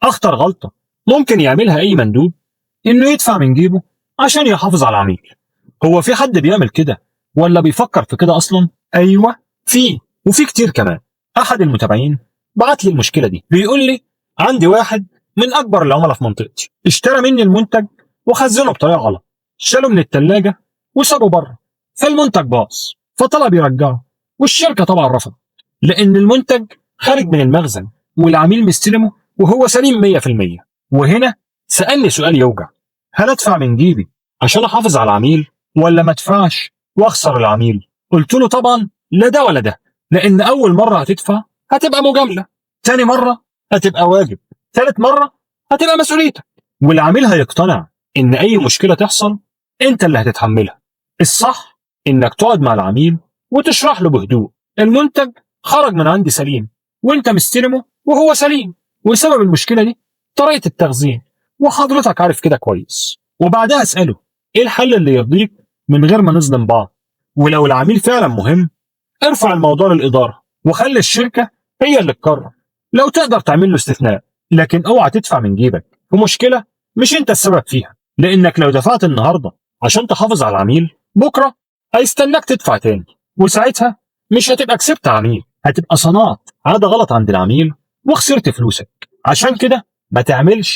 أخطر غلطة ممكن يعملها أي مندوب إنه يدفع من جيبه عشان يحافظ على العميل. هو في حد بيعمل كده ولا بيفكر في كده أصلا؟ أيوة، وفي كتير كمان. أحد المتابعين بعت لي المشكلة دي، بيقول لي عندي واحد من أكبر العملاء في منطقتي اشترى مني المنتج وخزنه بطريقة غلط، شاله من التلاجة وسابه بره، فالمنتج باظ فطلب يرجعه، والشركة طبعا رفضت لأن المنتج خارج من المخزن والعميل مستلمه وهو سليم 100%. وهنا سألني سؤال يوجع: هل أدفع من جيبي عشان أحافظ على العميل ولا ما أدفعش وأخسر العميل؟ قلت له طبعا لا ده ولا ده، لأن أول مرة هتدفع هتبقى مجاملة، تاني مرة هتبقى واجب، ثالث مرة هتبقى مسؤوليتك، والعميل هيقتنع إن أي مشكلة تحصل أنت اللي هتتحملها. الصح إنك تقعد مع العميل وتشرح له بهدوء: المنتج خرج من عندي سليم وأنت مستلمه وهو سليم، وسبب المشكلة دي طريقة التخزين، وحضرتك عارف كده كويس. وبعدها اسأله إيه الحل اللي يرضيك من غير ما نظلم بعض. ولو العميل فعلا مهم ارفع الموضوع للإدارة وخلي الشركة هي اللي تقرر، لو تقدر تعمل له استثناء، لكن اوعى تدفع من جيبك في مشكلة مش انت السبب فيها، لانك لو دفعت النهاردة عشان تحافظ على العميل بكرة هيستناك تدفع تاني، وساعتها مش هتبقى كسبت عميل، هتبقى صنعت عادة غلط عند العميل وخسرت فلوسك. عشان كده ما تعملش